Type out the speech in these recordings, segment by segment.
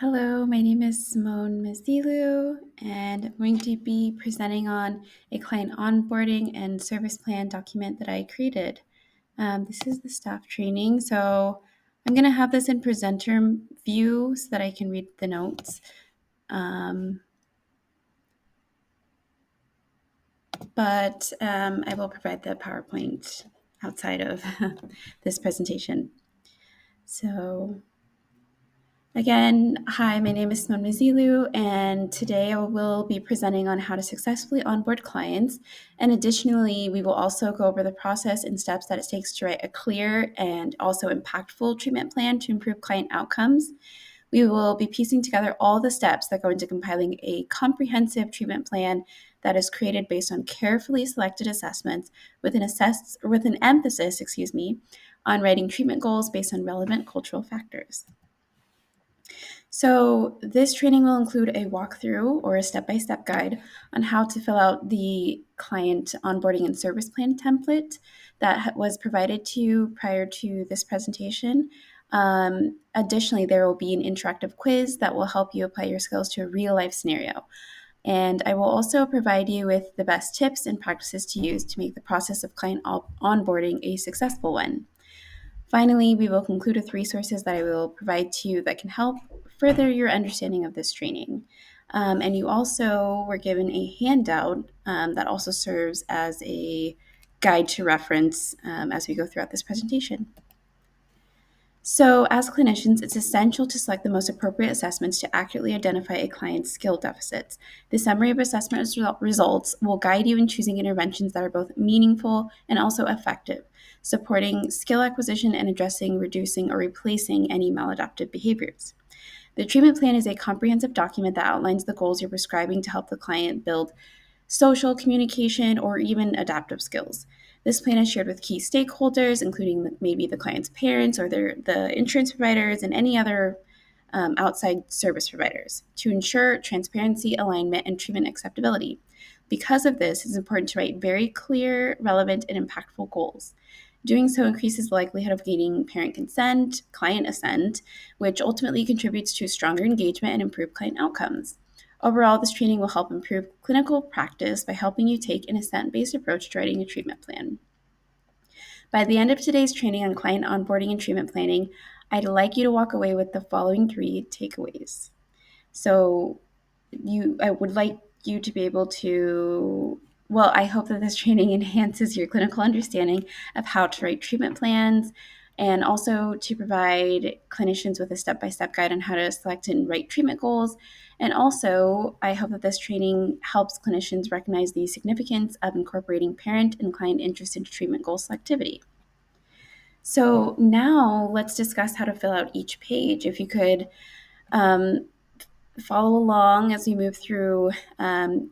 Hello, my name is Simone Mazilu, and I'm going to be presenting on a client onboarding and service plan document that I created. This is the staff training, so I'm going to have this in presenter view so that I can read the notes. But I will provide the PowerPoint outside of this presentation. So again, hi, my name is Simone Mazilu, and today I will be presenting on how to successfully onboard clients. And additionally, we will also go over the process and steps that it takes to write a clear and also impactful treatment plan to improve client outcomes. We will be piecing together all the steps that go into compiling a comprehensive treatment plan that is created based on carefully selected assessments with an emphasis, on writing treatment goals based on relevant cultural factors. So this training will include a walkthrough or a step-by-step guide on how to fill out the client onboarding and service plan template that was provided to you prior to this presentation. Additionally, there will be an interactive quiz that will help you apply your skills to a real-life scenario. And I will also provide you with the best tips and practices to use to make the process of client onboarding a successful one. Finally, we will conclude with resources that I will provide to you that can help further your understanding of this training. And you also were given a handout that also serves as a guide to reference as we go throughout this presentation. So as clinicians, it's essential to select the most appropriate assessments to accurately identify a client's skill deficits. The summary of assessment results will guide you in choosing interventions that are both meaningful and also effective, supporting skill acquisition and addressing, reducing, or replacing any maladaptive behaviors. The treatment plan is a comprehensive document that outlines the goals you're prescribing to help the client build social, communication, or even adaptive skills. This plan is shared with key stakeholders, including maybe the client's parents or the insurance providers and any other outside service providers to ensure transparency, alignment, and treatment acceptability. Because of this, it's important to write very clear, relevant, and impactful goals. Doing so increases the likelihood of gaining parent consent, client assent, which ultimately contributes to stronger engagement and improved client outcomes. Overall, this training will help improve clinical practice by helping you take an assent-based approach to writing a treatment plan. By the end of today's training on client onboarding and treatment planning, I'd like you to walk away with the following 3 takeaways. So I would like you to be able to, well, I hope that this training enhances your clinical understanding of how to write treatment plans and also to provide clinicians with a step-by-step guide on how to select and write treatment goals. And also, I hope that this training helps clinicians recognize the significance of incorporating parent and client interest into treatment goal selectivity. So now let's discuss how to fill out each page. If you could follow along as we move through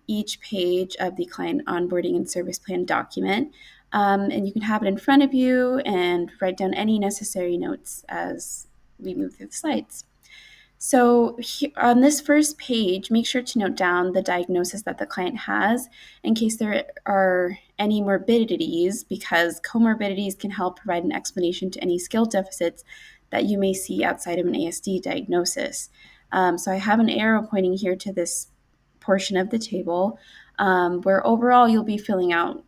each page of the client onboarding and service plan document. And you can have it in front of you and write down any necessary notes as we move through the slides. So on this first page, make sure to note down the diagnosis that the client has in case there are any morbidities, because comorbidities can help provide an explanation to any skill deficits that you may see outside of an ASD diagnosis. So I have an arrow pointing here to this portion of the table where overall you'll be filling out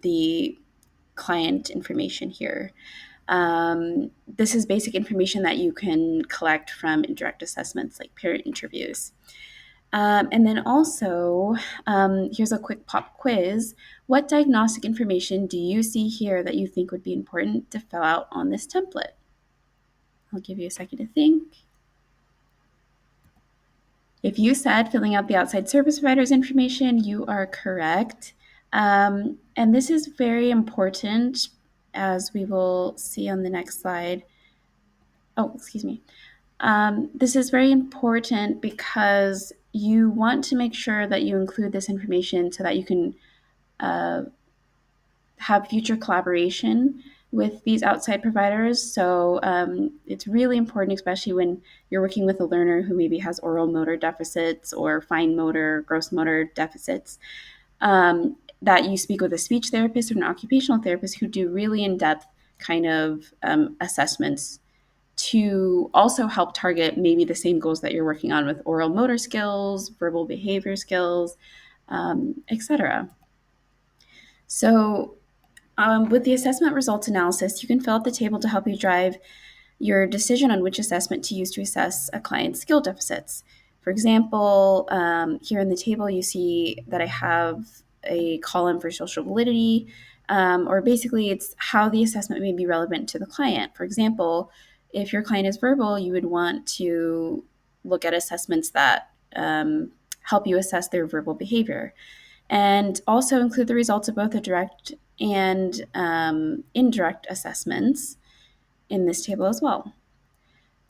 the client information here. This is basic information that you can collect from indirect assessments like parent interviews. And then also, here's a quick pop quiz. What diagnostic information do you see here that you think would be important to fill out on this template? I'll give you a second to think. If you said filling out the outside service provider's information, you are correct. And this is very important, as we will see on the next slide. Oh, excuse me. This is very important because you want to make sure that you include this information so that you can have future collaboration with these outside providers. So it's really important, especially when you're working with a learner who maybe has oral motor deficits or fine motor, gross motor deficits, that you speak with a speech therapist or an occupational therapist who do really in-depth kind of assessments to also help target maybe the same goals that you're working on with oral motor skills, verbal behavior skills, etc. So with the assessment results analysis, you can fill out the table to help you drive your decision on which assessment to use to assess a client's skill deficits. For example, here in the table, you see that I have a column for social validity, or basically it's how the assessment may be relevant to the client. For example, if your client is verbal, you would want to look at assessments that help you assess their verbal behavior, and also include the results of both the direct and indirect assessments in this table as well.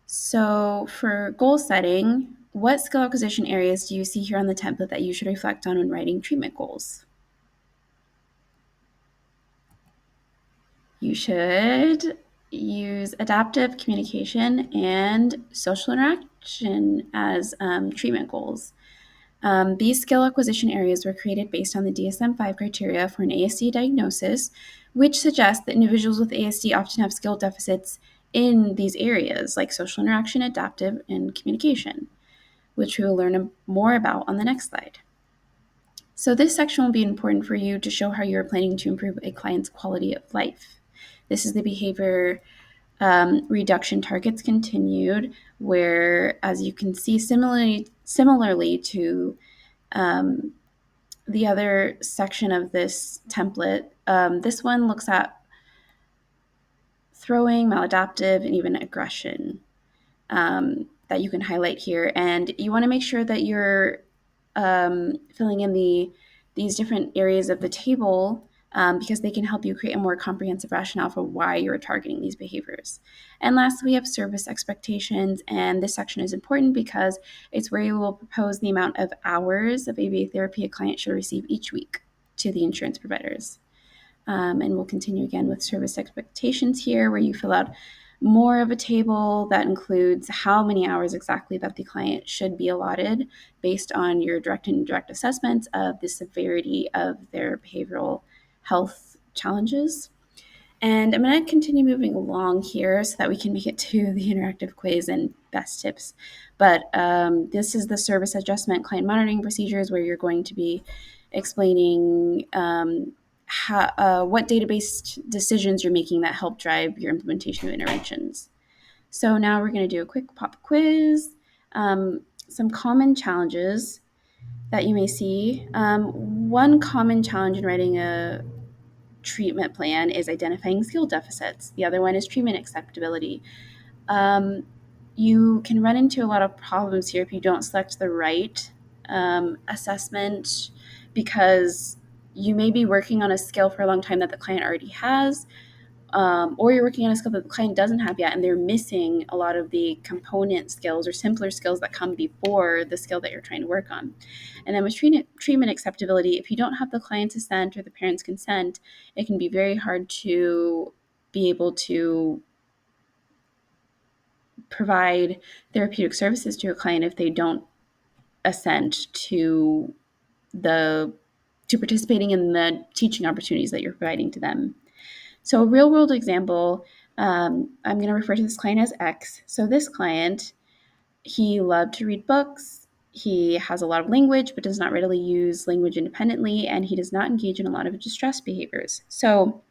So for goal setting, what skill acquisition areas do you see here on the template that you should reflect on when writing treatment goals? You should use adaptive communication and social interaction as treatment goals. These skill acquisition areas were created based on the DSM-5 criteria for an ASD diagnosis, which suggests that individuals with ASD often have skill deficits in these areas like social interaction, adaptive, and communication, which we will learn more about on the next slide. So this section will be important for you to show how you are planning to improve a client's quality of life. This is the behavior reduction targets continued, where, as you can see, similarly to the other section of this template, this one looks at throwing, maladaptive, and even aggression that you can highlight here. And you want to make sure that you're filling in these different areas of the table because they can help you create a more comprehensive rationale for why you're targeting these behaviors. And lastly, we have service expectations, and this section is important because it's where you will propose the amount of hours of ABA therapy a client should receive each week to the insurance providers. And we'll continue again with service expectations here, where you fill out more of a table that includes how many hours exactly that the client should be allotted based on your direct and indirect assessments of the severity of their behavioral health challenges. And I'm going to continue moving along here so that we can make it to the interactive quiz and best tips. But this is the service adjustment client monitoring procedures, where you're going to be explaining what database decisions you're making that help drive your implementation of interventions. So now we're going to do a quick pop quiz. Some common challenges that you may see. One common challenge in writing a treatment plan is identifying skill deficits. The other one is treatment acceptability. You can run into a lot of problems here if you don't select the right assessment, because you may be working on a skill for a long time that the client already has, or you're working on a skill that the client doesn't have yet, and they're missing a lot of the component skills or simpler skills that come before the skill that you're trying to work on. And then with treatment acceptability, if you don't have the client's assent or the parent's consent, it can be very hard to be able to provide therapeutic services to a client if they don't assent to participating in the teaching opportunities that you're providing to them. So a real world example, I'm going to refer to this client as X. So this client, he loved to read books. He has a lot of language, but does not readily use language independently, and he does not engage in a lot of distress behaviors. So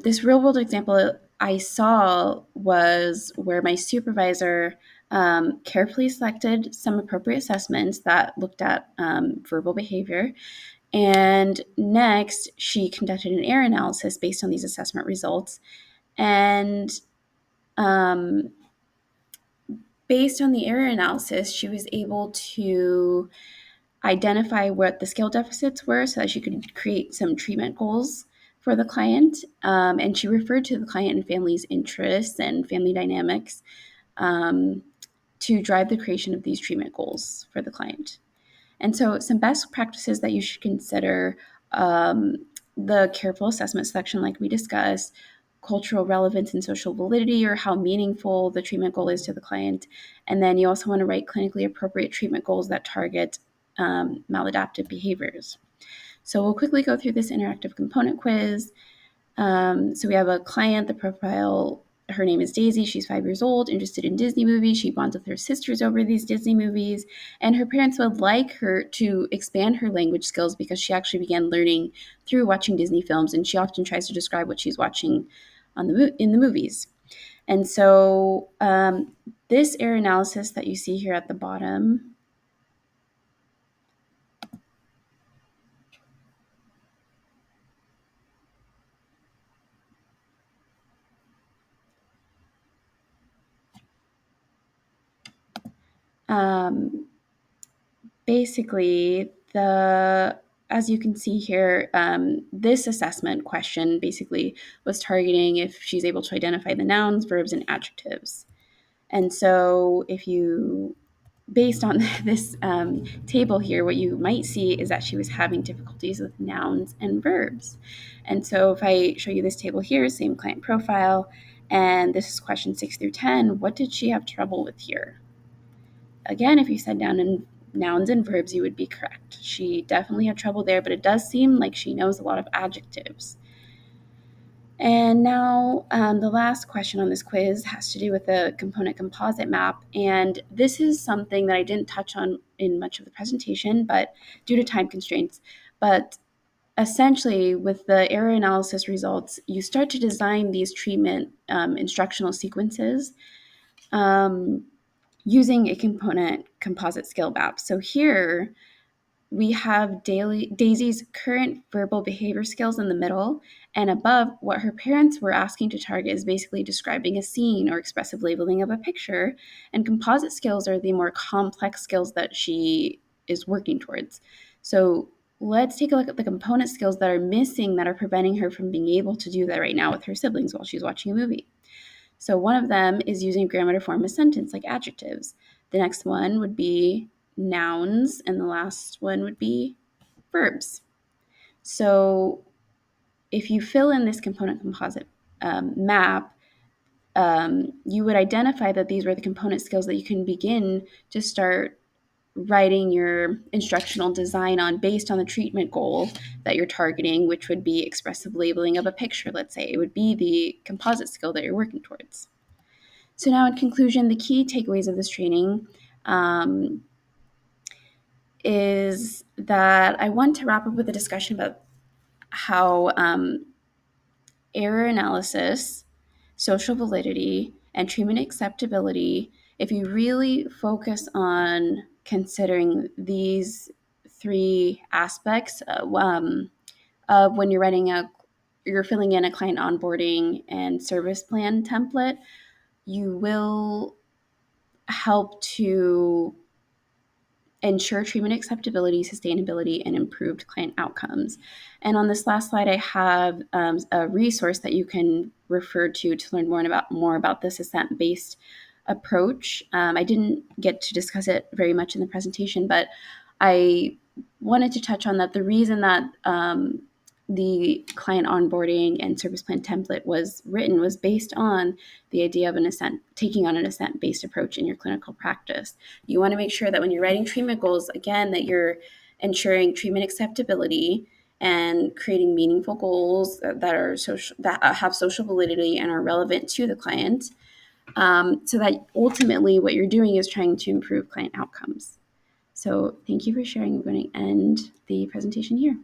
this real world example I saw was where my supervisor carefully selected some appropriate assessments that looked at verbal behavior. And next, she conducted an error analysis based on these assessment results. And based on the error analysis, she was able to identify what the skill deficits were so that she could create some treatment goals for the client. And she referred to the client and family's interests and family dynamics to drive the creation of these treatment goals for the client. And so some best practices that you should consider, the careful assessment selection like we discussed, cultural relevance and social validity, or how meaningful the treatment goal is to the client. And then you also want to write clinically appropriate treatment goals that target maladaptive behaviors. So we'll quickly go through this interactive component quiz. So we have a client, the profile her name is Daisy. She's 5 years old, interested in Disney movies. She bonds with her sisters over these Disney movies. And her parents would like her to expand her language skills because she actually began learning through watching Disney films. And she often tries to describe what she's watching in the movies. And so this error analysis that you see here at the bottom basically, as you can see here, this assessment question basically was targeting if she's able to identify the nouns, verbs, and adjectives. And so if you, based on this table here, what you might see is that she was having difficulties with nouns and verbs. And so if I show you this table here, same client profile, and this is question 6 through 10, what did she have trouble with here? Again, if you said down in nouns and verbs, you would be correct. She definitely had trouble there, but it does seem like she knows a lot of adjectives. And now the last question on this quiz has to do with the component composite map. And this is something that I didn't touch on in much of the presentation, but due to time constraints. But essentially, with the error analysis results, you start to design these treatment instructional sequences using a component composite skill map. So here we have Daisy's current verbal behavior skills in the middle, and above, what her parents were asking to target is basically describing a scene or expressive labeling of a picture. And composite skills are the more complex skills that she is working towards. So let's take a look at the component skills that are missing that are preventing her from being able to do that right now with her siblings while she's watching a movie. So one of them is using grammar to form a sentence, like adjectives. The next one would be nouns, and the last one would be verbs. So if you fill in this component composite map, you would identify that these were the component skills that you can begin to start writing your instructional design on based on the treatment goal that you're targeting, which would be expressive labeling of a picture, let's say. It would be the composite skill that you're working towards. So now, in conclusion, the key takeaways of this training is that I want to wrap up with a discussion about how error analysis, social validity, and treatment acceptability, if you really focus on considering these three aspects of when you're filling in a client onboarding and service plan template, you will help to ensure treatment acceptability, sustainability, and improved client outcomes. And on this last slide, I have a resource that you can refer to learn more about this assent-based approach. I didn't get to discuss it very much in the presentation, but I wanted to touch on that. The reason that the client onboarding and service plan template was written was based on the idea of taking on an assent-based approach in your clinical practice. You want to make sure that when you're writing treatment goals, again, that you're ensuring treatment acceptability and creating meaningful goals that are social, that have social validity and are relevant to the client, so that ultimately what you're doing is trying to improve client outcomes. So thank you for sharing. I'm going to end the presentation here.